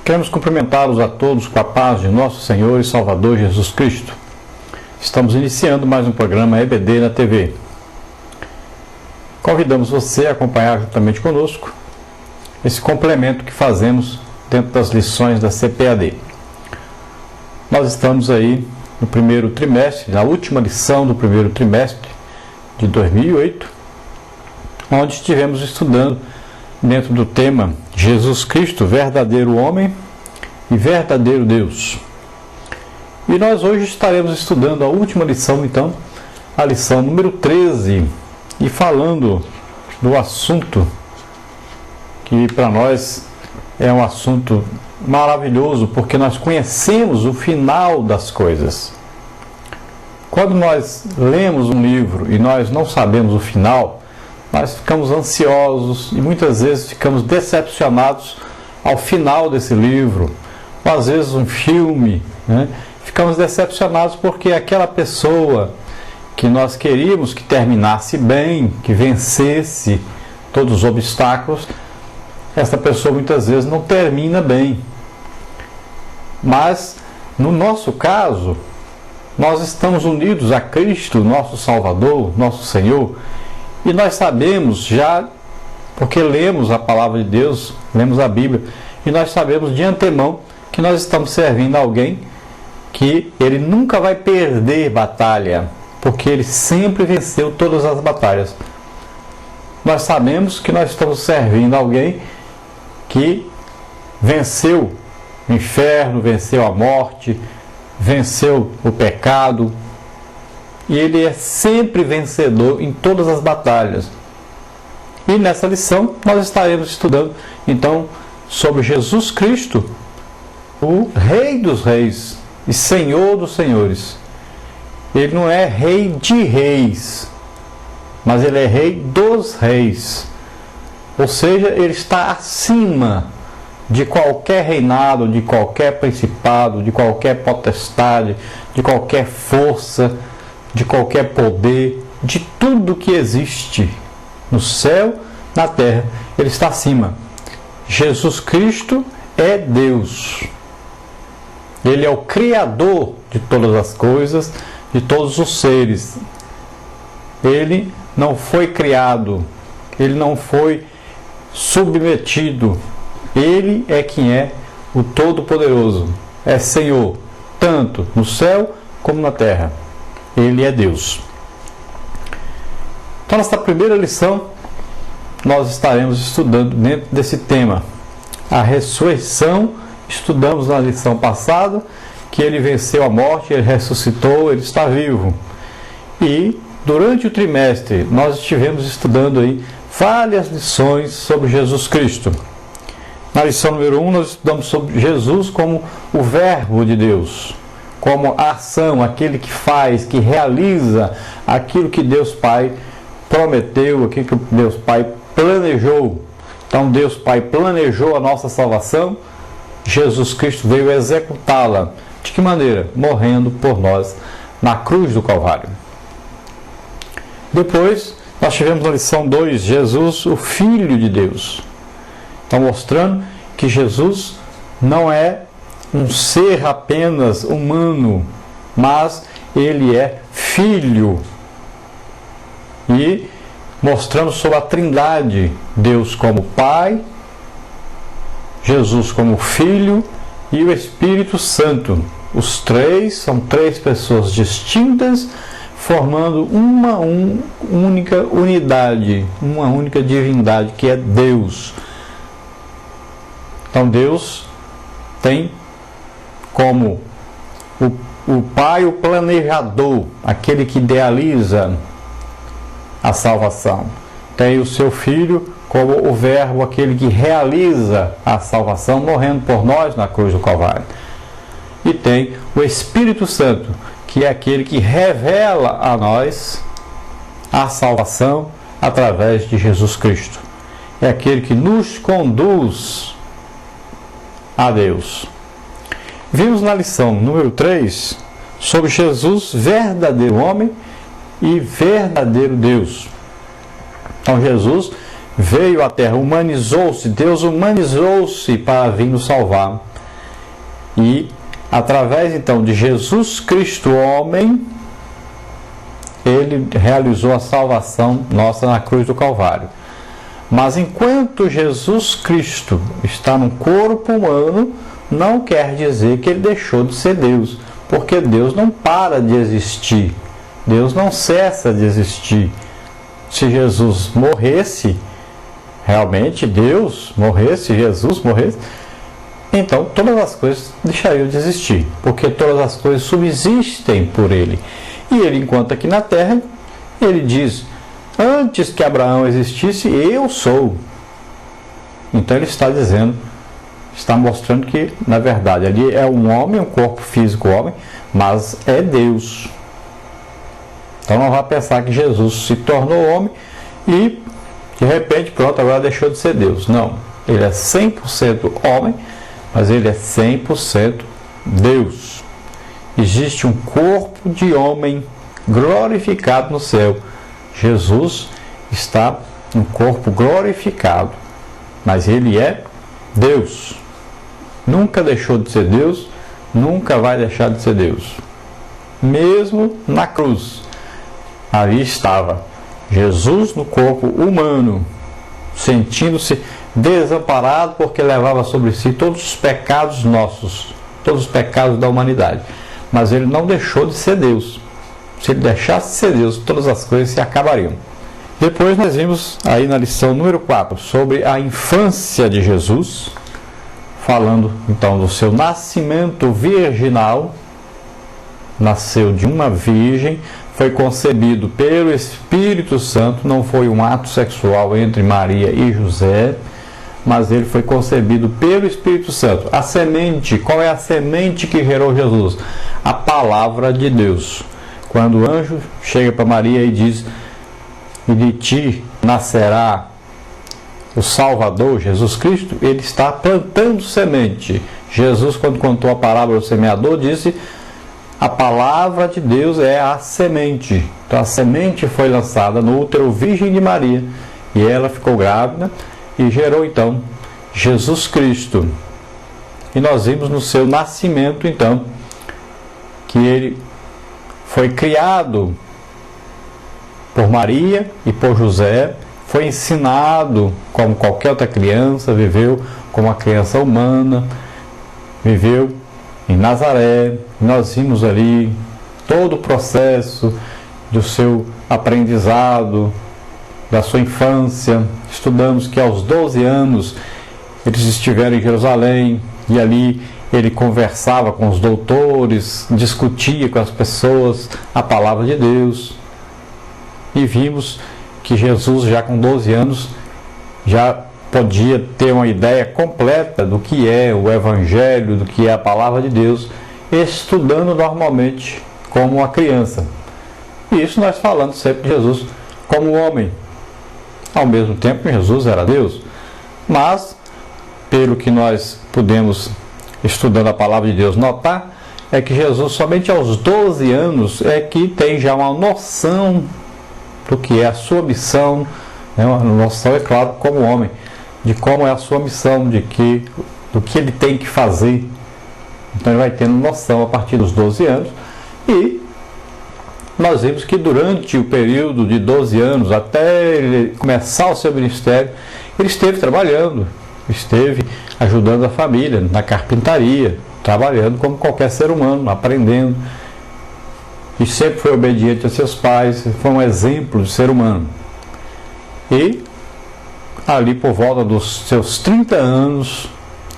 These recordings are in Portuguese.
Queremos cumprimentá-los a todos com a paz de nosso Senhor e Salvador Jesus Cristo. Estamos iniciando mais um programa EBD na TV. Convidamos você a acompanhar juntamente conosco esse complemento que fazemos dentro das lições da CPAD. Nós estamos aí no primeiro trimestre, na última lição do primeiro trimestre de 2008, onde estivemos estudando dentro do tema Jesus Cristo, verdadeiro homem e verdadeiro Deus. E nós hoje estaremos estudando a última lição, então, a lição número 13, e falando do assunto que para nós é um assunto maravilhoso, porque nós conhecemos o final das coisas. Quando nós lemos um livro e nós não sabemos o final, nós ficamos ansiosos e muitas vezes ficamos decepcionados ao final desse livro, ou às vezes um filme, né? Ficamos decepcionados porque aquela pessoa que nós queríamos que terminasse bem, que vencesse todos os obstáculos, essa pessoa muitas vezes não termina bem. Mas, no nosso caso, nós estamos unidos a Cristo, nosso Salvador, nosso Senhor, e nós sabemos já, porque lemos a palavra de Deus, lemos a Bíblia, e nós sabemos de antemão que nós estamos servindo a alguém que ele nunca vai perder batalha, porque ele sempre venceu todas as batalhas. Nós sabemos que nós estamos servindo a alguém que venceu o inferno, venceu a morte, venceu o pecado, e ele é sempre vencedor em todas as batalhas. E nessa lição nós estaremos estudando então sobre Jesus Cristo, o Rei dos Reis e Senhor dos Senhores. Ele não é Rei de Reis, mas ele é Rei dos Reis. Ou seja, ele está acima de qualquer reinado, de qualquer principado, de qualquer potestade, de qualquer força, de qualquer poder, de tudo que existe no céu, na terra. Ele está acima. Jesus Cristo é Deus. Ele é o Criador de todas as coisas, de todos os seres. Ele não foi criado, ele não foi submetido. Ele é quem é o Todo-Poderoso. É Senhor, tanto no céu como na terra. Ele é Deus. Então, nesta primeira lição, nós estaremos estudando dentro desse tema a ressurreição. Estudamos na lição passada que ele venceu a morte, ele ressuscitou, ele está vivo. E durante o trimestre nós estivemos estudando aí várias lições sobre Jesus Cristo. Na lição número 1 nós estudamos sobre Jesus como o Verbo de Deus, como a ação, aquele que faz, que realiza aquilo que Deus Pai prometeu, aquilo que Deus Pai planejou. Então Deus Pai planejou a nossa salvação, Jesus Cristo veio executá-la. De que maneira? Morrendo por nós na cruz do Calvário. Depois nós tivemos na lição 2, Jesus, o Filho de Deus. Então mostrando que Jesus não é um ser apenas humano, mas ele é Filho. E mostrando sobre a Trindade, Deus como Pai, Jesus como Filho e o Espírito Santo. Os três são três pessoas distintas, formando uma única unidade, uma única divindade, que é Deus. Então Deus tem como o Pai o planejador, aquele que idealiza a salvação. Tem o seu Filho como o Verbo, aquele que realiza a salvação, morrendo por nós na cruz do Calvário. E tem o Espírito Santo, que é aquele que revela a nós a salvação através de Jesus Cristo. É aquele que nos conduz a Deus. Vimos na lição número 3 sobre Jesus, verdadeiro homem e verdadeiro Deus. Então Jesus veio à Terra, humanizou-se, Deus humanizou-se para vir nos salvar. E através então de Jesus Cristo, homem, ele realizou a salvação nossa na cruz do Calvário. Mas enquanto Jesus Cristo está no corpo humano, não quer dizer que ele deixou de ser Deus, porque Deus não para de existir, Deus não cessa de existir. Se Jesus morresse, realmente Deus morresse, Jesus morresse, então todas as coisas deixariam de existir, porque todas as coisas subsistem por ele. E ele, enquanto aqui na terra, ele diz: antes que Abraão existisse, eu sou. Então ele está dizendo, está mostrando que, na verdade, ali é um homem, um corpo físico homem, mas é Deus. Então não vá pensar que Jesus se tornou homem e, de repente, pronto, agora deixou de ser Deus. Não, ele é 100% homem, mas ele é 100% Deus. Existe um corpo de homem glorificado no céu. Jesus está em um corpo glorificado, mas ele é Deus. Nunca deixou de ser Deus, nunca vai deixar de ser Deus. Mesmo na cruz, ali estava Jesus no corpo humano, sentindo-se desamparado porque levava sobre si todos os pecados nossos, todos os pecados da humanidade. Mas ele não deixou de ser Deus. Se ele deixasse de ser Deus, todas as coisas se acabariam. Depois nós vimos aí na lição número 4 sobre a infância de Jesus, falando então do seu nascimento virginal. Nasceu de uma virgem, foi concebido pelo Espírito Santo, não foi um ato sexual entre Maria e José, mas ele foi concebido pelo Espírito Santo. A semente, qual é a semente que gerou Jesus? A palavra de Deus. Quando o anjo chega para Maria e diz: e de ti nascerá o Salvador, Jesus Cristo, ele está plantando semente. Jesus, quando contou a parábola do semeador, disse: a palavra de Deus é a semente. Então a semente foi lançada no útero virgem de Maria, e ela ficou grávida e gerou então Jesus Cristo. E nós vimos no seu nascimento então que ele foi criado por Maria e por José, foi ensinado como qualquer outra criança, viveu como uma criança humana, viveu em Nazaré. Nós vimos ali todo o processo do seu aprendizado, da sua infância. Estudamos que aos 12 anos eles estiveram em Jerusalém e ali ele conversava com os doutores, discutia com as pessoas a palavra de Deus. E vimos que Jesus, já com 12 anos, já podia ter uma ideia completa do que é o Evangelho, do que é a palavra de Deus, estudando normalmente como uma criança. E isso nós falando sempre de Jesus como homem. Ao mesmo tempo que Jesus era Deus. Mas, pelo que nós pudemos, estudando a palavra de Deus, notar, é que Jesus somente aos 12 anos é que tem já uma noção do que é a sua missão, né? Uma noção, é claro, como homem, de como é a sua missão, do que ele tem que fazer. Então ele vai tendo noção a partir dos 12 anos. E nós vimos que durante o período de 12 anos, até ele começar o seu ministério, ele esteve trabalhando, esteve ajudando a família na carpintaria, trabalhando como qualquer ser humano, aprendendo. E sempre foi obediente a seus pais, foi um exemplo de ser humano. E ali por volta dos seus 30 anos,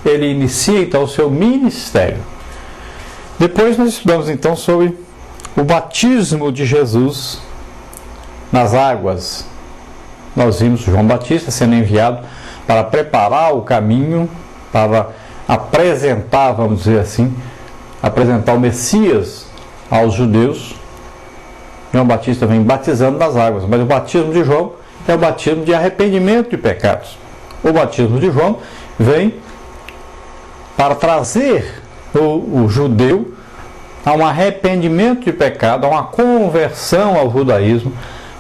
ele inicia então o seu ministério. Depois nós estudamos então sobre o batismo de Jesus nas águas. Nós vimos João Batista sendo enviado para preparar o caminho, para apresentar, vamos dizer assim, apresentar o Messias aos judeus. João Batista vem batizando nas águas, mas o batismo de João é o batismo de arrependimento de pecados. O batismo de João vem para trazer o judeu a um arrependimento de pecado, a uma conversão ao judaísmo,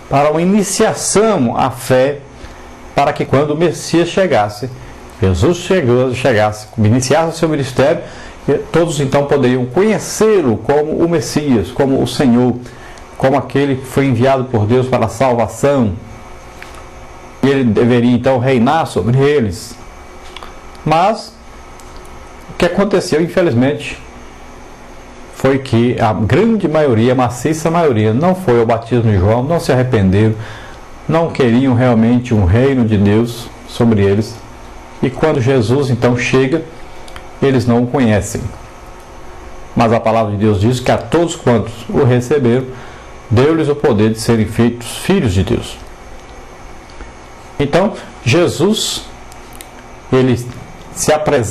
para uma iniciação à fé, para que quando o Messias chegasse, Jesus chegasse, iniciasse o seu ministério, todos então poderiam conhecê-lo como o Messias, como o Senhor, como aquele que foi enviado por Deus para a salvação. E ele deveria então reinar sobre eles. Mas o que aconteceu, infelizmente, foi que a grande maioria, a maciça maioria, não foi ao batismo de João, não se arrependeram, não queriam realmente um reino de Deus sobre eles. E quando Jesus então chega, eles não o conhecem. Mas a palavra de Deus diz que a todos quantos o receberam, deu-lhes o poder de serem feitos filhos de Deus. Então, Jesus, ele se apresenta